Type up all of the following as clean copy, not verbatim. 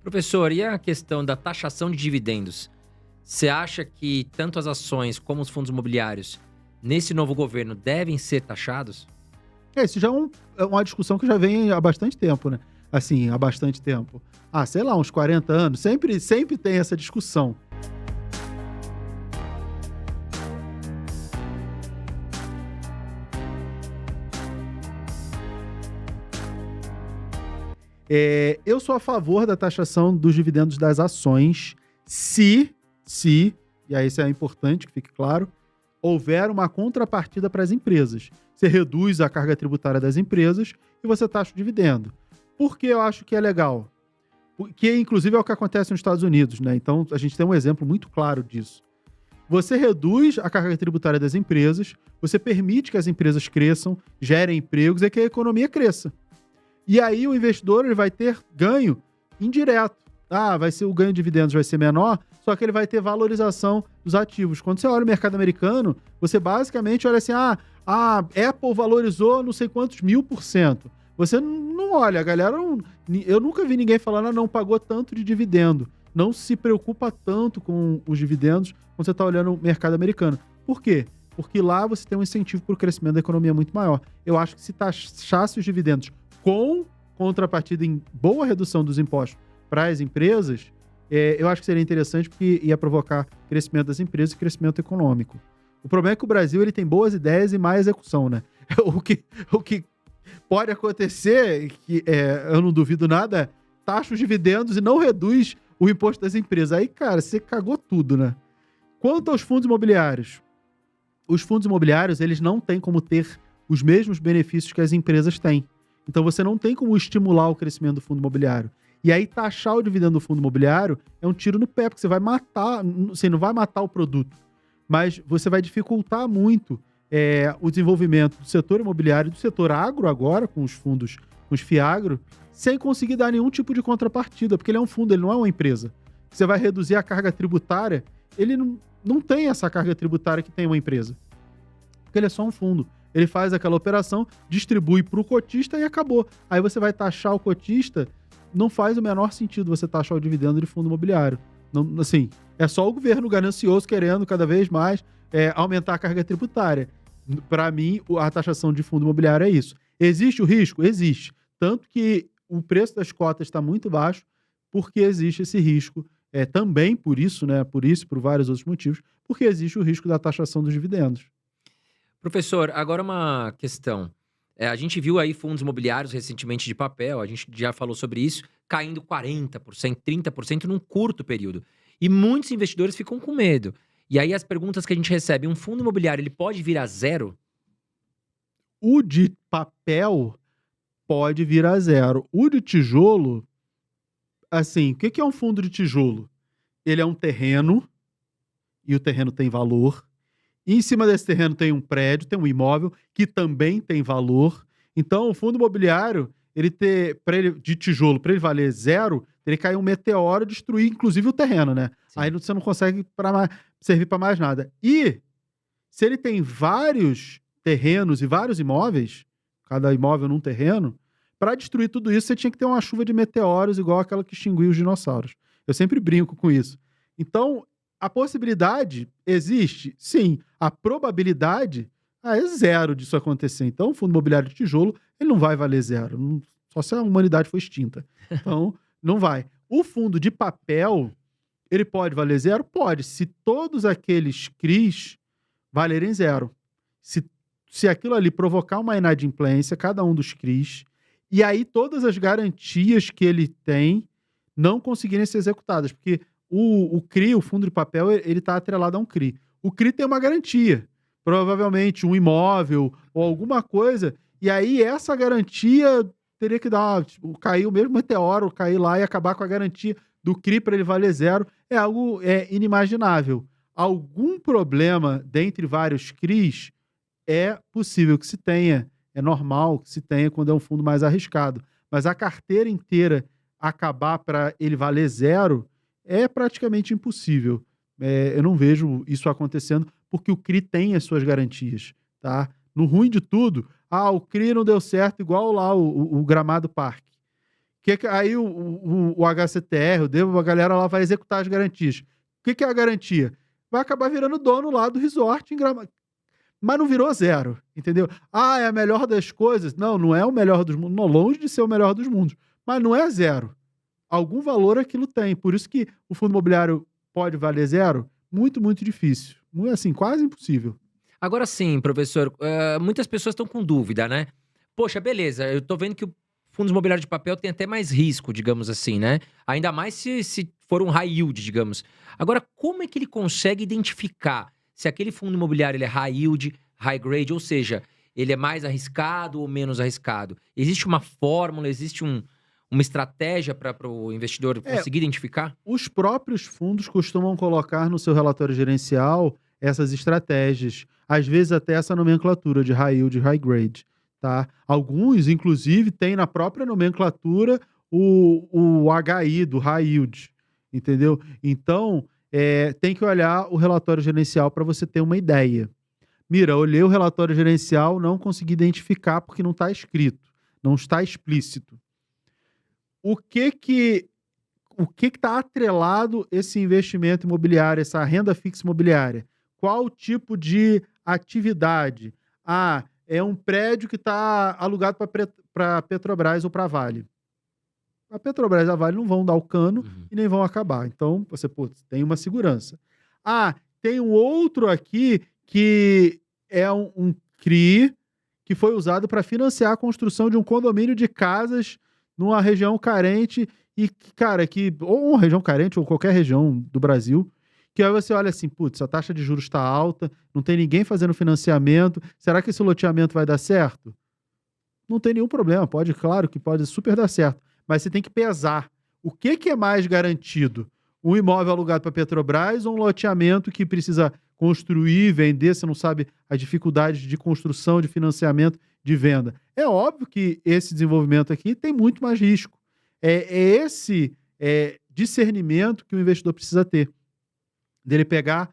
Professor, e a questão da taxação de dividendos? Você acha que tanto as ações como os fundos imobiliários, nesse novo governo, devem ser taxados? Isso já é uma discussão que já vem há bastante tempo, né? Assim, há bastante tempo. Sei lá, uns 40 anos. Sempre tem essa discussão. Eu sou a favor da taxação dos dividendos das ações se, e aí isso é importante que fique claro, houver uma contrapartida para as empresas. Você reduz a carga tributária das empresas e você taxa o dividendo. Por que eu acho que é legal? Porque, inclusive, é o que acontece nos Estados Unidos, né? Então, a gente tem um exemplo muito claro disso. Você reduz a carga tributária das empresas, você permite que as empresas cresçam, gerem empregos e que a economia cresça. E aí o investidor ele vai ter ganho indireto. O ganho de dividendos vai ser menor, só que ele vai ter valorização dos ativos. Quando você olha o mercado americano, você basicamente olha assim, a Apple valorizou não sei quantos 1000%. Você não olha, a galera, eu nunca vi ninguém falando, não pagou tanto de dividendo. Não se preocupa tanto com os dividendos quando você está olhando o mercado americano. Por quê? Porque lá você tem um incentivo para o crescimento da economia muito maior. Eu acho que se taxasse os dividendos com contrapartida em boa redução dos impostos para as empresas, eu acho que seria interessante porque ia provocar crescimento das empresas e crescimento econômico. O problema é que o Brasil ele tem boas ideias e má execução, né? O que pode acontecer, que eu não duvido nada, taxa os dividendos e não reduz o imposto das empresas. Aí, cara, você cagou tudo, né? Quanto aos fundos imobiliários, os fundos imobiliários eles não têm como ter os mesmos benefícios que as empresas têm. Então você não tem como estimular o crescimento do fundo imobiliário. E aí taxar o dividendo do fundo imobiliário é um tiro no pé, porque você vai matar, você não vai matar o produto, mas você vai dificultar muito o desenvolvimento do setor imobiliário e do setor agro agora, com os fundos, com os FIAGRO, sem conseguir dar nenhum tipo de contrapartida, porque ele é um fundo, ele não é uma empresa. Você vai reduzir a carga tributária, ele não tem essa carga tributária que tem uma empresa, porque ele é só um fundo. Ele faz aquela operação, distribui para o cotista e acabou. Aí você vai taxar o cotista, não faz o menor sentido você taxar o dividendo de fundo imobiliário. Não, assim, é só o governo ganancioso querendo cada vez mais aumentar a carga tributária. Para mim, a taxação de fundo imobiliário é isso. Existe o risco? Existe. Tanto que o preço das cotas está muito baixo, porque existe esse risco. Também por isso, né? Por isso e por vários outros motivos, porque existe o risco da taxação dos dividendos. Professor, agora uma questão. A gente viu aí fundos imobiliários recentemente de papel, a gente já falou sobre isso, caindo 40%, 30% num curto período. E muitos investidores ficam com medo. E aí as perguntas que a gente recebe, um fundo imobiliário, ele pode vir a zero? O de papel pode vir a zero. O de tijolo, assim, o que é um fundo de tijolo? Ele é um terreno, e o terreno tem valor. E em cima desse terreno tem um prédio, tem um imóvel que também tem valor. Então, o fundo imobiliário, de tijolo, para ele valer zero, teria que cair um meteoro e destruir, inclusive, o terreno, né? Sim. Aí você não consegue servir para mais nada. E se ele tem vários terrenos e vários imóveis, cada imóvel num terreno, para destruir tudo isso, você tinha que ter uma chuva de meteoros igual aquela que extinguiu os dinossauros. Eu sempre brinco com isso. Então, a possibilidade existe? Sim. A probabilidade é zero disso acontecer. Então, o fundo imobiliário de tijolo, ele não vai valer zero. Só se a humanidade for extinta. Então, não vai. O fundo de papel, ele pode valer zero? Pode. Se todos aqueles CRIs valerem zero. Se aquilo ali provocar uma inadimplência, cada um dos CRIs, e aí todas as garantias que ele tem não conseguirem ser executadas. Porque o CRI, o fundo de papel, ele está atrelado a um CRI. O CRI tem uma garantia, provavelmente um imóvel ou alguma coisa, e aí essa garantia teria que cair o mesmo meteoro, cair lá e acabar com a garantia do CRI para ele valer zero. É algo inimaginável. Algum problema dentre vários CRIs é possível que se tenha, é normal que se tenha quando é um fundo mais arriscado. Mas a carteira inteira acabar para ele valer zero é praticamente impossível. Eu não vejo isso acontecendo, porque o CRI tem as suas garantias, tá? No ruim de tudo, o CRI não deu certo igual lá o Gramado Parque. Aí o HCTR, o Devo, a galera lá vai executar as garantias. O que é a garantia? Vai acabar virando dono lá do resort em Gramado. Mas não virou zero, entendeu? Ah, é a melhor das coisas. Não é o melhor dos mundos. Não, longe de ser o melhor dos mundos. Mas não é zero. Algum valor aquilo tem. Por isso que o fundo imobiliário pode valer zero? Muito, muito difícil. Assim, quase impossível. Agora sim, professor, muitas pessoas estão com dúvida, né? Poxa, beleza, eu tô vendo que o fundos imobiliários de papel tem até mais risco, digamos assim, né? Ainda mais se for um high yield, digamos. Agora, como é que ele consegue identificar se aquele fundo imobiliário ele é high yield, high grade, ou seja, ele é mais arriscado ou menos arriscado? Existe uma fórmula, existe uma estratégia para o investidor conseguir identificar? Os próprios fundos costumam colocar no seu relatório gerencial essas estratégias, às vezes até essa nomenclatura de high yield e high grade. Tá? Alguns, inclusive, têm na própria nomenclatura o HI do high yield, entendeu? Então, tem que olhar o relatório gerencial para você ter uma ideia. Mira, olhei o relatório gerencial, não consegui identificar porque não está escrito, não está explícito. O que está atrelado esse investimento imobiliário, essa renda fixa imobiliária? Qual tipo de atividade? É um prédio que está alugado para Petrobras ou para a Vale. A Petrobras e a Vale não vão dar o cano e nem vão acabar. Então, você tem uma segurança. Tem um outro aqui que é um CRI que foi usado para financiar a construção de um condomínio de casas numa região carente e, cara, ou uma região carente ou qualquer região do Brasil, que aí você olha assim, a taxa de juros está alta, não tem ninguém fazendo financiamento, será que esse loteamento vai dar certo? Não tem nenhum problema, claro que pode super dar certo, mas você tem que pesar. O que é mais garantido? Um imóvel alugado para Petrobras ou um loteamento que precisa construir, vender, você não sabe as dificuldades de construção, de financiamento, de venda. É óbvio que esse desenvolvimento aqui tem muito mais risco. É esse discernimento que o investidor precisa ter. Dele pegar,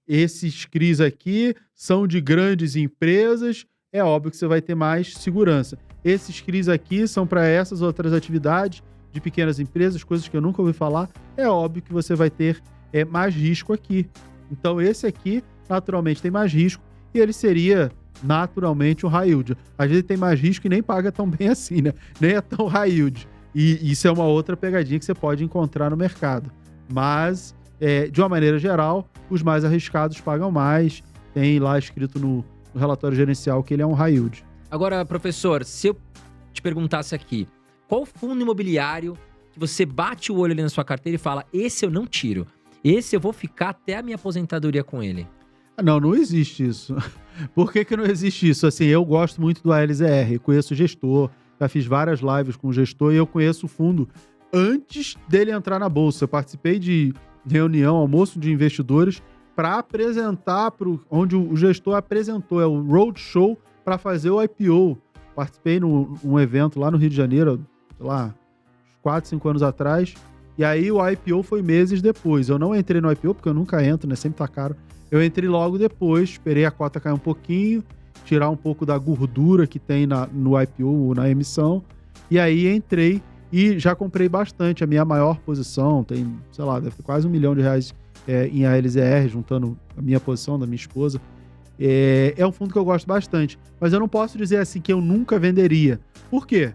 esses CRIs aqui são de grandes empresas, é óbvio que você vai ter mais segurança. Esses CRIs aqui são para essas outras atividades de pequenas empresas, coisas que eu nunca ouvi falar, é óbvio que você vai ter mais risco aqui. Então esse aqui, naturalmente, tem mais risco e ele seria naturalmente um high yield. Às vezes tem mais risco e nem paga tão bem assim, né? Nem é tão high yield. E isso é uma outra pegadinha que você pode encontrar no mercado. Mas, de uma maneira geral, os mais arriscados pagam mais. Tem lá escrito no relatório gerencial que ele é um high yield. Agora, professor, se eu te perguntasse aqui, qual fundo imobiliário que você bate o olho ali na sua carteira e fala, esse eu não tiro, esse eu vou ficar até a minha aposentadoria com ele? Não existe isso. Por que não existe isso? Assim, eu gosto muito do ALZR, conheço o gestor, já fiz várias lives com o gestor e eu conheço o fundo antes dele entrar na bolsa. Eu participei de reunião, almoço de investidores para apresentar, onde o gestor apresentou, é o roadshow para fazer o IPO. Participei num evento lá no Rio de Janeiro, sei lá, 4, 5 anos atrás, e aí o IPO foi meses depois. Eu não entrei no IPO, porque eu nunca entro, né? Sempre tá caro. Eu entrei logo depois, esperei a cota cair um pouquinho, tirar um pouco da gordura que tem no IPO ou na emissão, e aí entrei e já comprei bastante. A minha maior posição tem, sei lá, deve ter quase R$1 milhão em ALZR, juntando a minha posição, da minha esposa. É um fundo que eu gosto bastante, mas eu não posso dizer assim que eu nunca venderia. Por quê?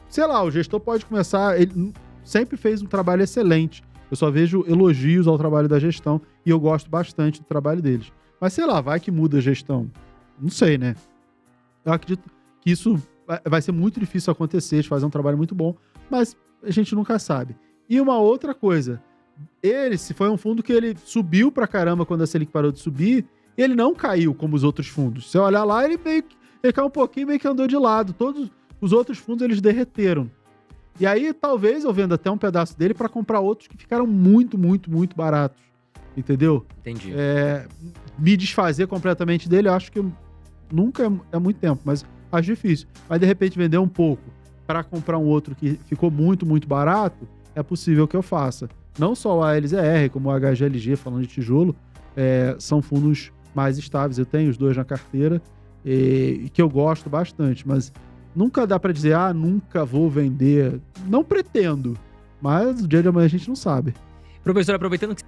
Sei lá, o gestor pode começar, ele sempre fez um trabalho excelente. Eu só vejo elogios ao trabalho da gestão e eu gosto bastante do trabalho deles. Mas sei lá, vai que muda a gestão. Não sei, né? Eu acredito que isso vai ser muito difícil acontecer, de fazer um trabalho muito bom, mas a gente nunca sabe. E uma outra coisa, se foi um fundo que ele subiu pra caramba quando a Selic parou de subir, ele não caiu como os outros fundos. Se você olhar lá, ele caiu um pouquinho, meio que andou de lado. Todos os outros fundos, eles derreteram. E aí, talvez eu venda até um pedaço dele para comprar outros que ficaram muito, muito, muito baratos. Entendeu? Entendi. Me desfazer completamente dele, eu acho que nunca é muito tempo, mas acho difícil. Mas, de repente, vender um pouco para comprar um outro que ficou muito, muito barato, é possível que eu faça. Não só o ALZR, como o HGLG, falando de tijolo, são fundos mais estáveis. Eu tenho os dois na carteira e que eu gosto bastante, mas Nunca dá pra dizer, nunca vou vender. Não pretendo. Mas o dia de amanhã a gente não sabe. Professor, aproveitando que